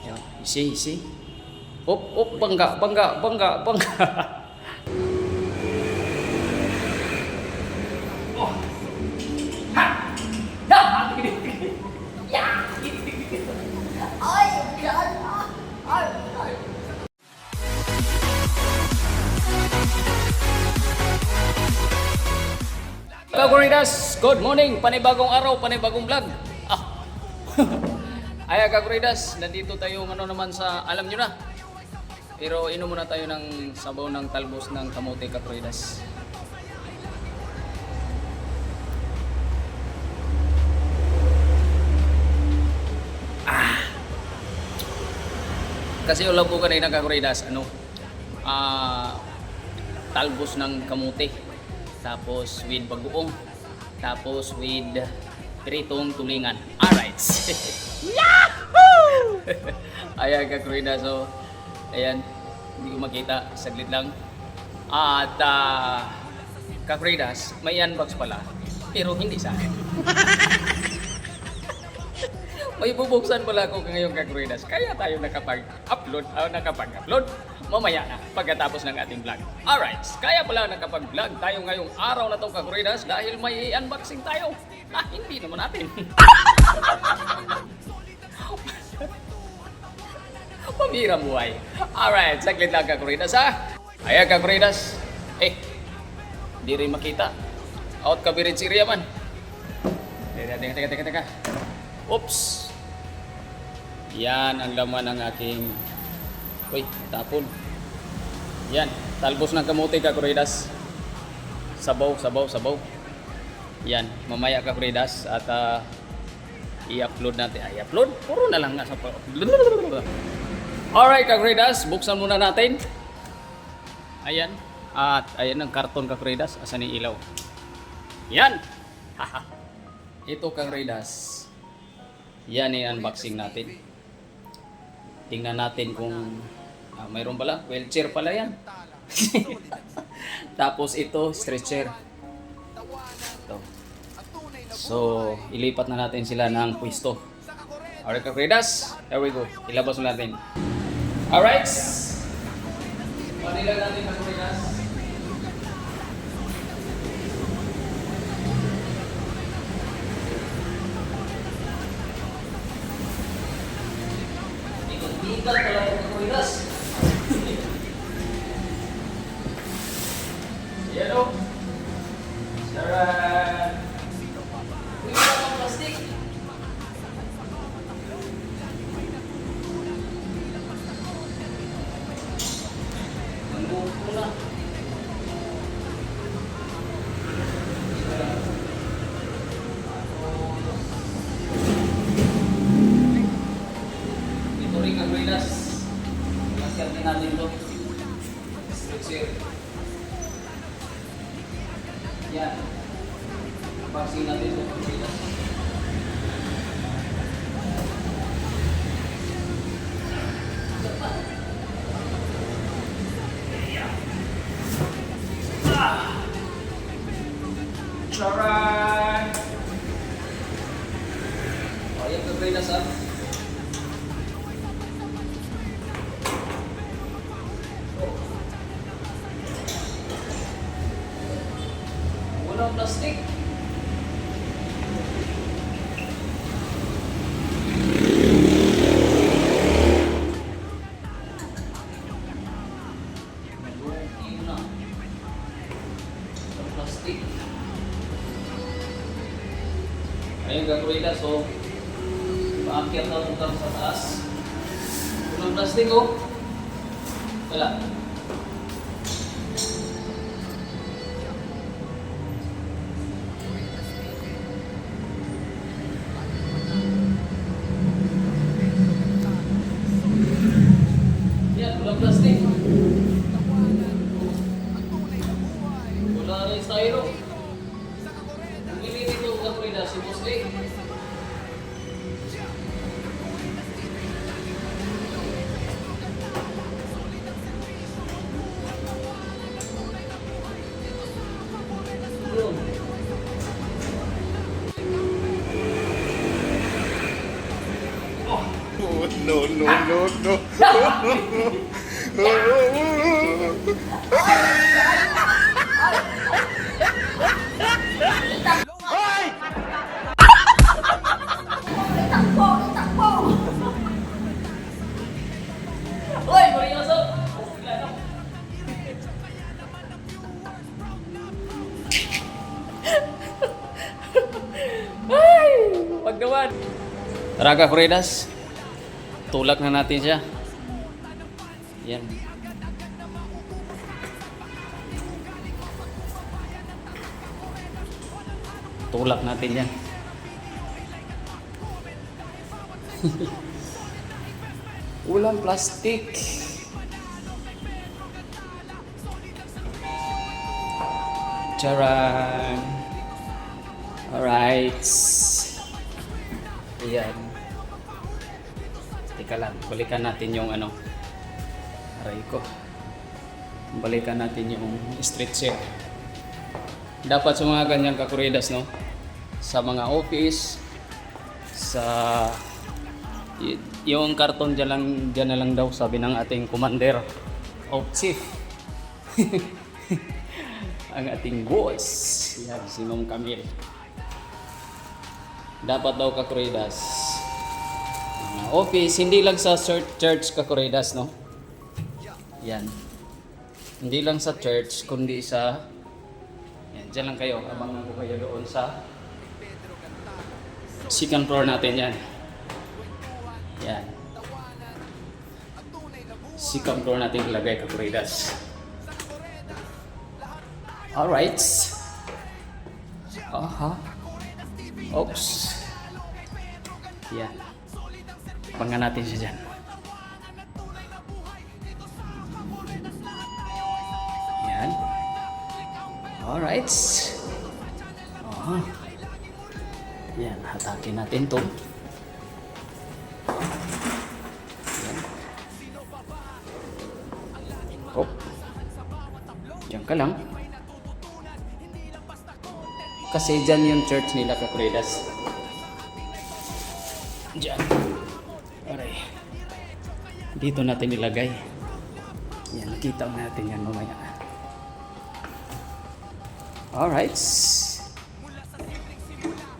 Yan. Easy. Up, bangga. Oh. Ha! Ya! Ya! Ay, God! Ay! Kaguridas, good morning! Panibagong araw, panibagong vlog. Ay, Kaguridas, nandito tayo naman sa, alam nyo na. Pero inom muna tayo ng sabaw ng talbos ng kamote, Kaguridas. Kasi ulam ko kanina, Kaguridas, talbos ng kamote. Tapos with bagoong. Tapos with pritong tulingan. Alright. Yahoo! Ayan, Kaguridas. So, ayan. Hindi ko makita. Saglit lang. At, Kaguridas, may unbox pala. Pero hindi sa akin. May bubuksan pala ako ngayon, Kaguridas. Kaya tayo nakapag-upload. Mamaya na pagkatapos ng ating vlog. Alright, kaya pala nakapag-vlog tayo ngayong araw na itong, Kaguridas, dahil may unboxing tayo. Hindi naman natin. Pamihirang buhay. Alright, saglit lang, Kaguridas, ha? Ayan, Kaguridas. Di rin makita. Out kabirin si Riyaman. Teka. Oops. Yan ang laman ng aking... Uy, tapon. Yan, talbos ng kamote, Kaguridas. Sabaw. Yan, mamaya, Kaguridas, at i-upload natin. I-upload? Puro na lang nga sa... Alright, Kaguridas, buksan muna natin. Ayan. At ayan ang karton, Kaguridas. Asan yung ilaw? Yan. Ito, Kaguridas. Yan yung unboxing natin. Tingnan natin kung mayroon pala. Wheelchair pala yan. Tapos ito, stretcher. Ito. So, ilipat na natin sila ng pwesto. Alright, Kaguridas. There we go. Ilabas na natin. Alright. Panila natin, Kaguridas. Ikat pala po, Kaguridas. Ayan o. Sarap. Uy, wala pang plastic. Ang buko na. Kaguridas, lagyan natin ito. Stretcher. Yan. Unboxing natin ito, Kaguridas. Charan! Ayan, Kaguridas, ha? Walang plastic. Maluki na. Walang plastic. Ayun, Kaguridas, so paakyat na itong sa taas. Walang plastic, oh. Wala. Plastic. Wala rin styro. Bumili nito, Kaguridas, si Boss A. no, no, no, no. Hoy, seryoso! Ay! Wag naman! Tara ka, Kuridas. Tulak na natin siya. Yan. Tulak natin yan. Ulang plastik. Charan. Alright. Ayan. Teka lang, balikan natin yung ano. Aray ko. Balikan natin yung stretcher. Dapat sa mga ganyang kakuridas, no? Sa mga office, sa yung karton dyan na lang daw, sabi ng ating commander of chief. Ang ating boss. Yan, si Ma'am Camille. Dapat daw kakuridas. Mga office, hindi lang sa church kakuridas, no? Yan. Hindi lang sa church, kundi sa... Yan, dyan lang kayo. Abangan ko kayo doon sa second floor natin yan. Yan. Second floor natin ilagay kakuridas. Alright. Aha. Oops. Yan. Abangan natin siya dyan. Yan. Alright. Aha. Yan. Hatakin natin to. Yan. Oh. Diyan ka lang. Kasi dyan yung church nila, kakuridas. Dyan. Aray. Dito natin ilagay. Yan, nakita natin yan mamaya. Alright.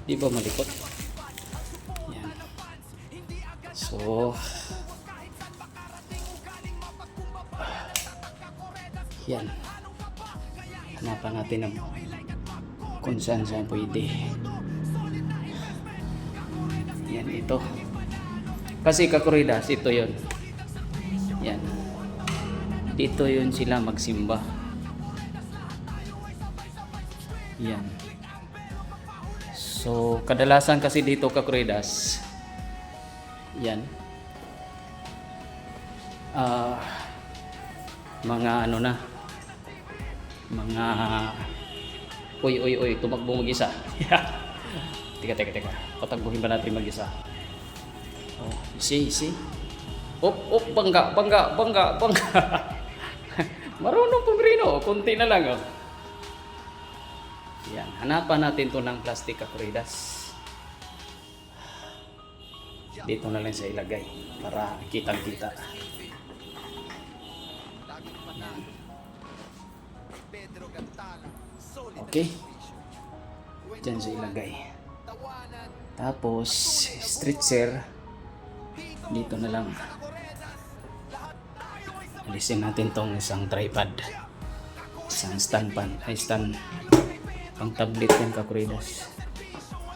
Di ba malikot? Yan. So, yan. Hanapan natin ang kung saan pwede. Yan, ito. Kasi kakuridas, ito yon. Yan. Dito yun sila magsimba. Yan. So, kadalasan kasi dito kakuridas. Yan. Mga ano na. Mga Uy, tumakbo mag-isa. Teka. Patagbuhin ba natin mag-isa? Oh, see. Bangga. Marunong pumrino, konti na lang. Oh. Yan, hanapan natin to ng plastic kakuridas. Dito na lang sa ilagay para kitang-kita. Okay. Diyan sa ilagay. Tapos, stretcher. Dito na lang. Alisin natin tong isang tripod. Isang stand pang tablet yan kakuridas.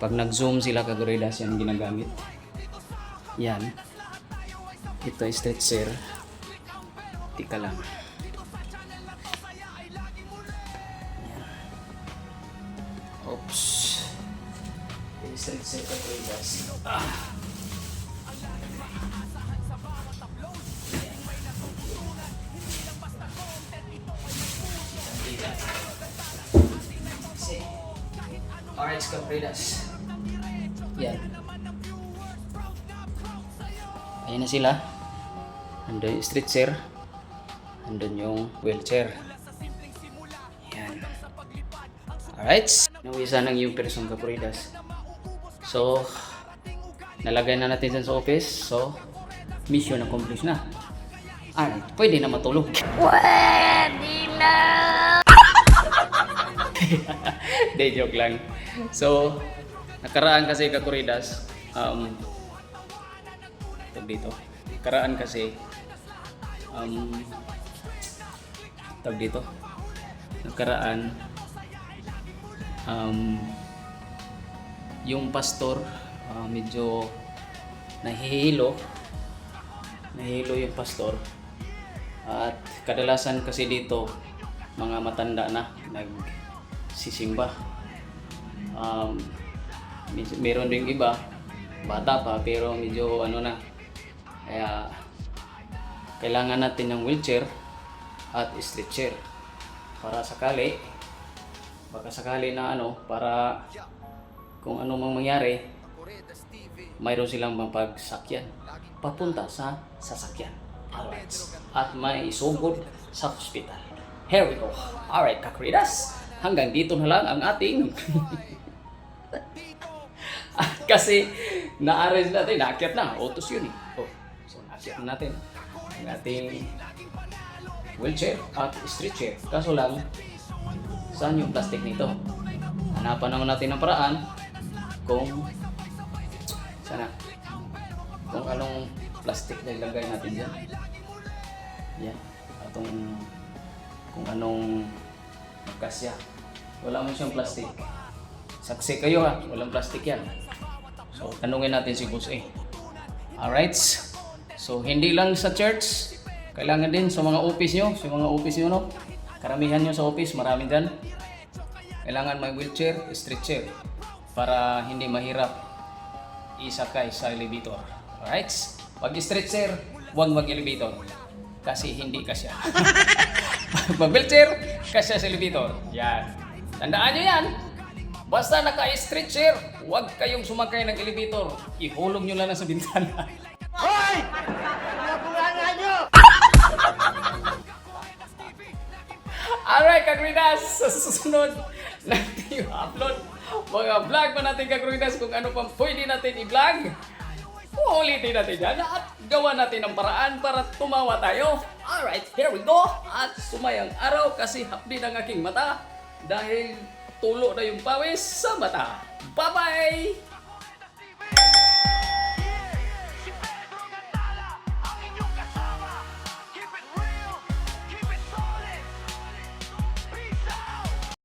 Pag nag-zoom sila kakuridas, yan ginagamit. Yan. Ito stretcher. Tika lang. Oops. Stretcher kakuridas. Alright, kakuridas. Yan. Ayan na sila. Andun yung stretcher. Andun yung wheelchair. Yan. Alright. Nawisa ng yung person kakuridas. So, nalagay na natin dyan sa office. So, mission accomplished na. Alright, pwede na matulog. Hindi, joke lang. So, nakaraan kasi Kakuridas, tag dito. Nakaraan kasi, tag dito. Nakaraan, yung pastor, medyo nahihilo yung pastor. At kadalasan kasi dito, mga matanda na nagsisimba. Meron ding iba, bata pa pero medyo ano na. Kaya kailangan natin ng wheelchair at stretcher para sakali, baka sakali na para kung ano mang mangyari, mayroon silang mapagsakyan papunta sa sasakyan. Alright. At may isugod sa hospital. Here we go. Alright, Kakuridas. Hanggang dito na lang ang ating kasi na-arrange natin, naakyat na, autos yun eh. So naakyat na natin ang ating wheelchair at stretcher. Kaso lang, saan yung plastic nito? Hanapan naman natin ng paraan kung anong plastic na ilagay natin dyan. Yan. Atong kung anong magkasya. Wala man siyang plastic. Saksi kayo ha, walang plastic yan. So, tanungin natin si Boss A. Alright. So, hindi lang sa church, kailangan din sa mga office nyo. No? Karamihan nyo sa office, marami dyan. Kailangan may wheelchair, stretcher para hindi mahirap isakay sa elevator. Alright? Pag stretcher, huwag mag-elevator kasi hindi kasya. Pag wheelchair, kasya sa elevator. Yan. Tandaan nyo yan. Basta naka-stretcher, huwag kayong sumakay ng elevator. Ihulog nyo lang sa bintana. Hoy! Nabulangan nyo! Alright, Kakuridas! Sa susunod natin i-upload mga vlog pa natin, Kakuridas, kung ano pang pwede natin i-vlog. Uulitin natin yan at gawa natin ang paraan para tumawa tayo. Alright, here we go. At sumayang araw kasi hapdi ng aking mata dahil tulo na yung pawis sa mata. Bye-bye!